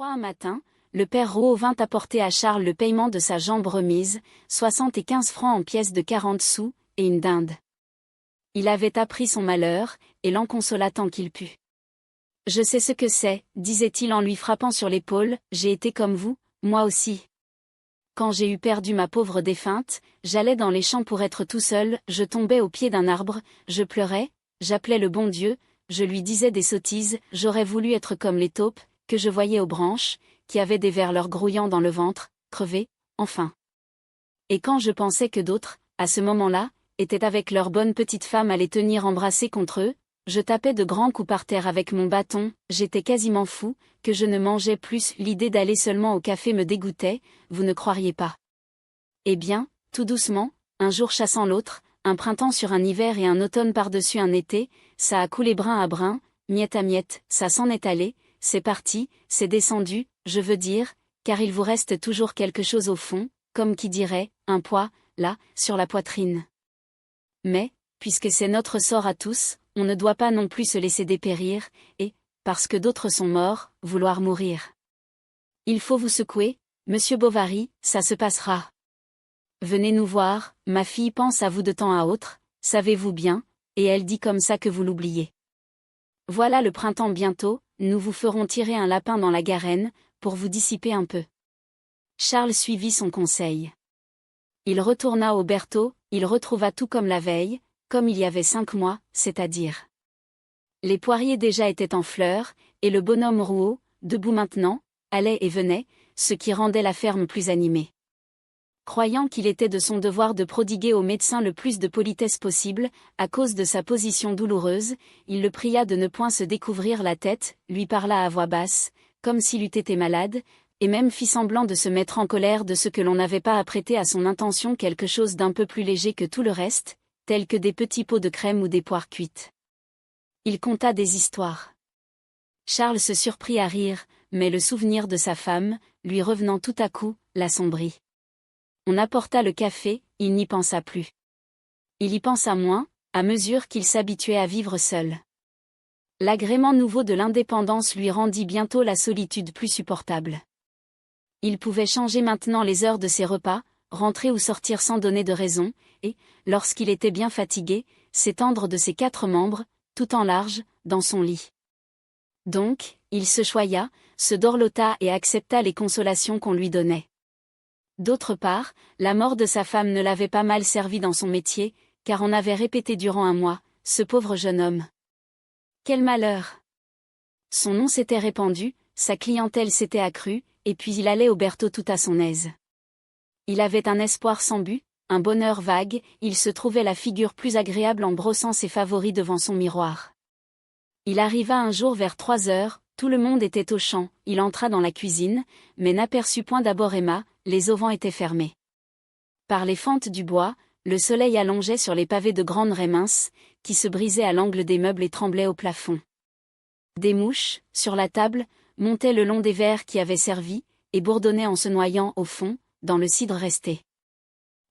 Un matin, le père Rouault vint apporter à Charles le paiement de sa jambe remise, 75 francs en pièces de 40 sous, et une dinde. Il avait appris son malheur, et l'en consola tant qu'il put. « Je sais ce que c'est, disait-il en lui frappant sur l'épaule, j'ai été comme vous, moi aussi. Quand j'ai eu perdu ma pauvre défunte, j'allais dans les champs pour être tout seul, je tombais au pied d'un arbre, je pleurais, j'appelais le bon Dieu, je lui disais des sottises, j'aurais voulu être comme les taupes, que je voyais aux branches, qui avaient des vers leur grouillant dans le ventre, crevés, enfin. Et quand je pensais que d'autres, à ce moment-là, étaient avec leur bonne petite femme à les tenir embrassés contre eux, je tapais de grands coups par terre avec mon bâton, j'étais quasiment fou, que je ne mangeais plus, l'idée d'aller seulement au café me dégoûtait, vous ne croiriez pas. Eh bien, tout doucement, un jour chassant l'autre, un printemps sur un hiver et un automne par-dessus un été, ça a coulé brin à brin, miette à miette, ça s'en est allé, c'est parti, c'est descendu, je veux dire, car il vous reste toujours quelque chose au fond, comme qui dirait, un poids, là, sur la poitrine. Mais, puisque c'est notre sort à tous, on ne doit pas non plus se laisser dépérir, et, parce que d'autres sont morts, vouloir mourir. Il faut vous secouer, monsieur Bovary, ça se passera. Venez nous voir, ma fille pense à vous de temps à autre, savez-vous bien, et elle dit comme ça que vous l'oubliez. Voilà le printemps bientôt, nous vous ferons tirer un lapin dans la garenne, pour vous dissiper un peu. Charles suivit son conseil. Il retourna au Berthaud, il retrouva tout comme la veille, comme il y avait 5 mois, c'est-à-dire. Les poiriers déjà étaient en fleurs, et le bonhomme Rouault, debout maintenant, allait et venait, ce qui rendait la ferme plus animée. Croyant qu'il était de son devoir de prodiguer au médecin le plus de politesse possible, à cause de sa position douloureuse, il le pria de ne point se découvrir la tête, lui parla à voix basse, comme s'il eût été malade, et même fit semblant de se mettre en colère de ce que l'on n'avait pas apprêté à son intention quelque chose d'un peu plus léger que tout le reste, tels que des petits pots de crème ou des poires cuites. Il conta des histoires. Charles se surprit à rire, mais le souvenir de sa femme, lui revenant tout à coup, l'assombrit. On apporta le café, il n'y pensa plus. Il y pensa moins, à mesure qu'il s'habituait à vivre seul. L'agrément nouveau de l'indépendance lui rendit bientôt la solitude plus supportable. Il pouvait changer maintenant les heures de ses repas, rentrer ou sortir sans donner de raison, et, lorsqu'il était bien fatigué, s'étendre de ses 4 membres, tout en large, dans son lit. Donc, il se choya, se dorlota et accepta les consolations qu'on lui donnait. D'autre part, la mort de sa femme ne l'avait pas mal servi dans son métier, car on avait répété durant 1 mois, ce pauvre jeune homme. Quel malheur! Son nom s'était répandu, sa clientèle s'était accrue, et puis il allait au Berthaud tout à son aise. Il avait un espoir sans but, un bonheur vague, il se trouvait la figure plus agréable en brossant ses favoris devant son miroir. Il arriva un jour vers 3 heures, tout le monde était aux champs, il entra dans la cuisine, mais n'aperçut point d'abord Emma, les auvents étaient fermés. Par les fentes du bois, le soleil allongeait sur les pavés de grandes raies minces, qui se brisaient à l'angle des meubles et tremblaient au plafond. Des mouches, sur la table, montaient le long des verres qui avaient servi, et bourdonnaient en se noyant au fond, dans le cidre resté.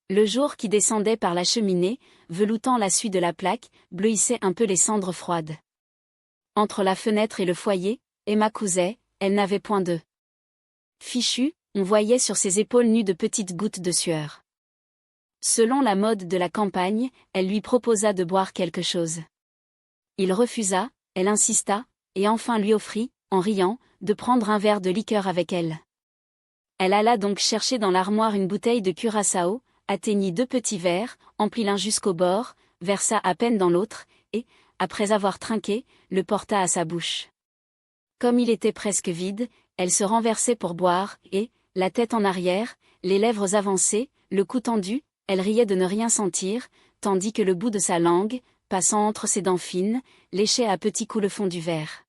Le jour qui descendait par la cheminée, veloutant la suie de la plaque, bleuissait un peu les cendres froides. Entre la fenêtre et le foyer, Emma cousait, elle n'avait point d'œufs. Fichue, on voyait sur ses épaules nues de petites gouttes de sueur. Selon la mode de la campagne, elle lui proposa de boire quelque chose. Il refusa, elle insista, et enfin lui offrit, en riant, de prendre un verre de liqueur avec elle. Elle alla donc chercher dans l'armoire une bouteille de curaçao, atteignit 2 petits verres, emplit l'un jusqu'au bord, versa à peine dans l'autre, et, après avoir trinqué, le porta à sa bouche. Comme il était presque vide, elle se renversait pour boire, et, la tête en arrière, les lèvres avancées, le cou tendu, elle riait de ne rien sentir, tandis que le bout de sa langue, passant entre ses dents fines, léchait à petits coups le fond du verre.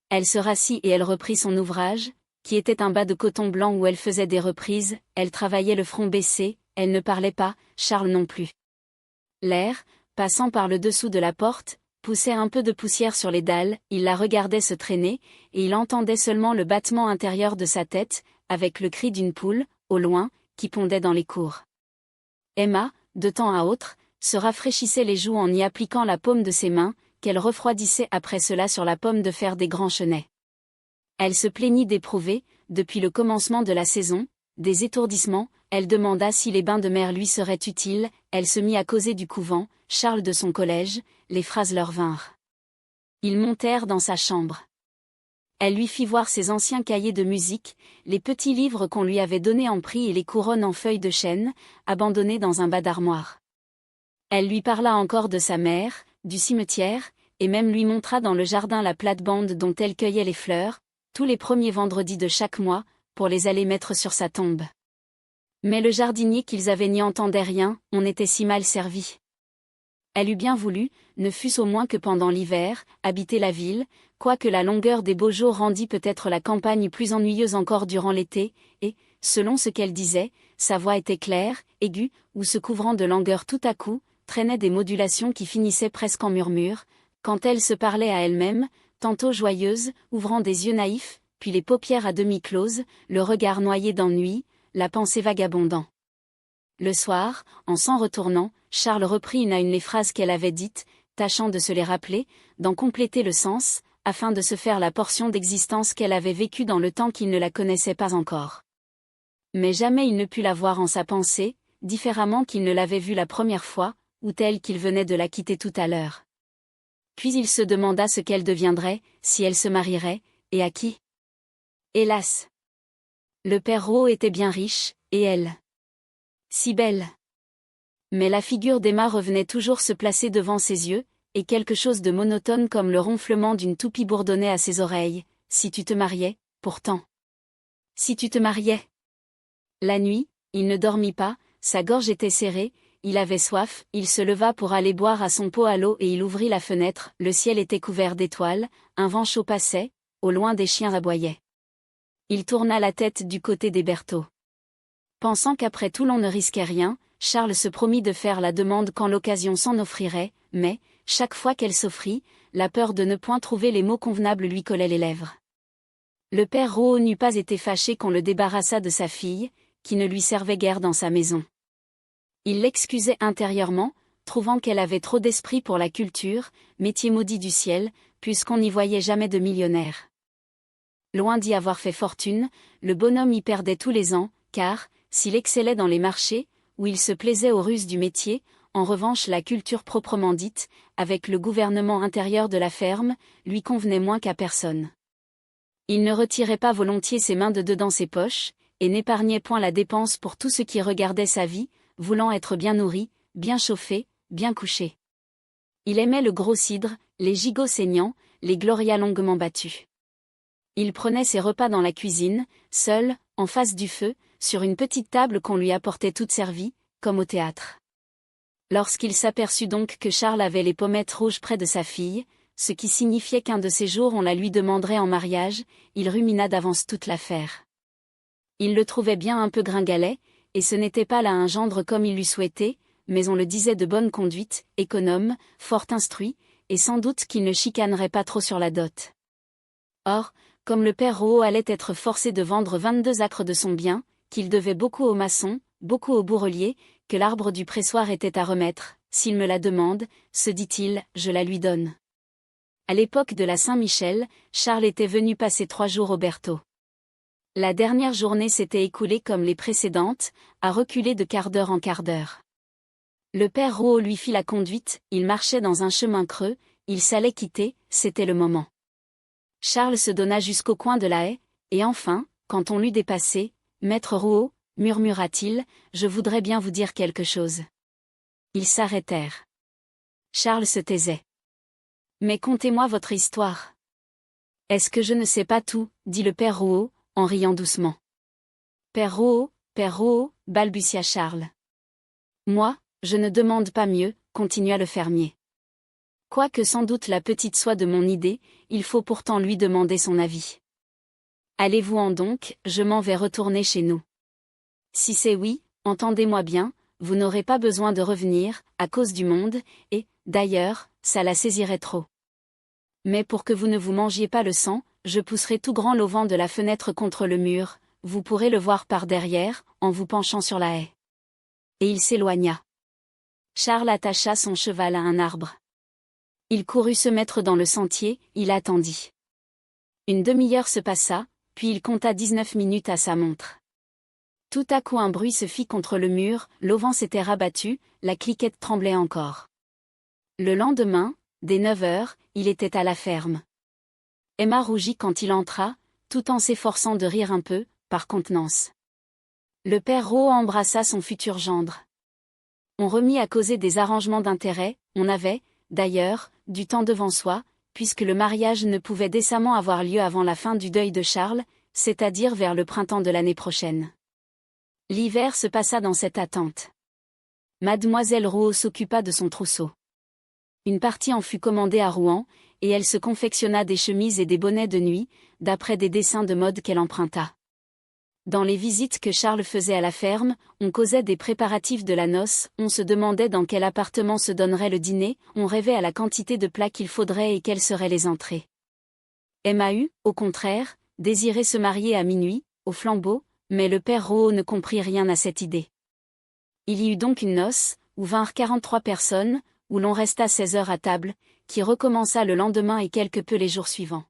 Elle se rassit et elle reprit son ouvrage, qui était un bas de coton blanc où elle faisait des reprises, elle travaillait le front baissé, elle ne parlait pas, Charles non plus. L'air, passant par le dessous de la porte, poussait un peu de poussière sur les dalles, il la regardait se traîner, et il entendait seulement le battement intérieur de sa tête, avec le cri d'une poule, au loin, qui pondait dans les cours. Emma, de temps à autre, se rafraîchissait les joues en y appliquant la paume de ses mains, qu'elle refroidissait après cela sur la pomme de fer des grands chenets. Elle se plaignit d'éprouver, depuis le commencement de la saison, des étourdissements. Elle demanda si les bains de mer lui seraient utiles, elle se mit à causer du couvent, Charles de son collège, les phrases leur vinrent. Ils montèrent dans sa chambre. Elle lui fit voir ses anciens cahiers de musique, les petits livres qu'on lui avait donnés en prix et les couronnes en feuilles de chêne, abandonnées dans un bas d'armoire. Elle lui parla encore de sa mère, du cimetière, et même lui montra dans le jardin la plate-bande dont elle cueillait les fleurs, tous les premiers vendredis de chaque mois, pour les aller mettre sur sa tombe. Mais le jardinier qu'ils avaient n'y entendait rien, on était si mal servi. Elle eût bien voulu, ne fût-ce au moins que pendant l'hiver, habiter la ville, quoique la longueur des beaux jours rendît peut-être la campagne plus ennuyeuse encore durant l'été, et, selon ce qu'elle disait, sa voix était claire, aiguë, ou se couvrant de langueur tout à coup, traînait des modulations qui finissaient presque en murmures, quand elle se parlait à elle-même, tantôt joyeuse, ouvrant des yeux naïfs, puis les paupières à demi closes, le regard noyé d'ennui, la pensée vagabondant. Le soir, en s'en retournant, Charles reprit une à une les phrases qu'elle avait dites, tâchant de se les rappeler, d'en compléter le sens, afin de se faire la portion d'existence qu'elle avait vécue dans le temps qu'il ne la connaissait pas encore. Mais jamais il ne put la voir en sa pensée, différemment qu'il ne l'avait vue la première fois, ou telle qu'il venait de la quitter tout à l'heure. Puis il se demanda ce qu'elle deviendrait, si elle se marierait, et à qui. Hélas! Le père Rouault était bien riche, et elle. Si belle. Mais la figure d'Emma revenait toujours se placer devant ses yeux, et quelque chose de monotone comme le ronflement d'une toupie bourdonnait à ses oreilles. Si tu te mariais, pourtant. Si tu te mariais. La nuit, il ne dormit pas, sa gorge était serrée, il avait soif, il se leva pour aller boire à son pot à l'eau et il ouvrit la fenêtre, le ciel était couvert d'étoiles, un vent chaud passait, au loin des chiens aboyaient. Il tourna la tête du côté des Bertaux. Pensant qu'après tout l'on ne risquait rien, Charles se promit de faire la demande quand l'occasion s'en offrirait, mais, chaque fois qu'elle s'offrit, la peur de ne point trouver les mots convenables lui collait les lèvres. Le père Rouault n'eût pas été fâché qu'on le débarrassât de sa fille, qui ne lui servait guère dans sa maison. Il l'excusait intérieurement, trouvant qu'elle avait trop d'esprit pour la culture, métier maudit du ciel, puisqu'on n'y voyait jamais de millionnaire. Loin d'y avoir fait fortune, le bonhomme y perdait tous les ans, car, s'il excellait dans les marchés, où il se plaisait aux ruses du métier, en revanche la culture proprement dite, avec le gouvernement intérieur de la ferme, lui convenait moins qu'à personne. Il ne retirait pas volontiers ses mains de dedans ses poches, et n'épargnait point la dépense pour tout ce qui regardait sa vie, voulant être bien nourri, bien chauffé, bien couché. Il aimait le gros cidre, les gigots saignants, les glorias longuement battus. Il prenait ses repas dans la cuisine, seul, en face du feu, sur une petite table qu'on lui apportait toute servie, comme au théâtre. Lorsqu'il s'aperçut donc que Charles avait les pommettes rouges près de sa fille, ce qui signifiait qu'un de ces jours on la lui demanderait en mariage, il rumina d'avance toute l'affaire. Il le trouvait bien un peu gringalet, et ce n'était pas là un gendre comme il l'eût souhaité, mais on le disait de bonne conduite, économe, fort instruit, et sans doute qu'il ne chicanerait pas trop sur la dot. Or, comme le père Rouault allait être forcé de vendre 22 acres de son bien, qu'il devait beaucoup aux maçons, beaucoup aux bourreliers, que l'arbre du pressoir était à remettre, s'il me la demande, se dit-il, je la lui donne. À l'époque de la Saint-Michel, Charles était venu passer 3 jours au Bertaux. La dernière journée s'était écoulée comme les précédentes, à reculer de quart d'heure en quart d'heure. Le père Rouault lui fit la conduite, il marchait dans un chemin creux, il s'allait quitter, c'était le moment. Charles se donna jusqu'au coin de la haie, et enfin, quand on l'eut dépassé, « Maître Rouault, murmura-t-il, je voudrais bien vous dire quelque chose. » Ils s'arrêtèrent. Charles se taisait. « Mais contez-moi votre histoire. »« Est-ce que je ne sais pas tout ?» dit le père Rouault, en riant doucement. « Père Rouault, balbutia Charles. « Moi, je ne demande pas mieux, » continua le fermier. « Quoique sans doute la petite soit de mon idée, il faut pourtant lui demander son avis. Allez-vous-en donc, je m'en vais retourner chez nous. Si c'est oui, entendez-moi bien, vous n'aurez pas besoin de revenir, à cause du monde, et, d'ailleurs, ça la saisirait trop. Mais pour que vous ne vous mangiez pas le sang, je pousserai tout grand l'auvent de la fenêtre contre le mur, vous pourrez le voir par derrière, en vous penchant sur la haie. » Et il s'éloigna. Charles attacha son cheval à un arbre. Il courut se mettre dans le sentier, il attendit. Une demi-heure se passa, puis il compta 19 minutes à sa montre. Tout à coup un bruit se fit contre le mur, l'auvent s'était rabattu, la cliquette tremblait encore. Le lendemain, dès 9 heures, il était à la ferme. Emma rougit quand il entra, tout en s'efforçant de rire un peu, par contenance. Le père Rouault embrassa son futur gendre. On remit à causer des arrangements d'intérêt, on avait, d'ailleurs, du temps devant soi, puisque le mariage ne pouvait décemment avoir lieu avant la fin du deuil de Charles, c'est-à-dire vers le printemps de l'année prochaine. L'hiver se passa dans cette attente. Mademoiselle Rouault s'occupa de son trousseau. Une partie en fut commandée à Rouen, et elle se confectionna des chemises et des bonnets de nuit, d'après des dessins de mode qu'elle emprunta. Dans les visites que Charles faisait à la ferme, on causait des préparatifs de la noce, on se demandait dans quel appartement se donnerait le dîner, on rêvait à la quantité de plats qu'il faudrait et quelles seraient les entrées. Emma eut, au contraire, désiré se marier à minuit, au flambeau, mais le père Rouault ne comprit rien à cette idée. Il y eut donc une noce, où vinrent 43 personnes, où l'on resta 16 heures à table, qui recommença le lendemain et quelque peu les jours suivants.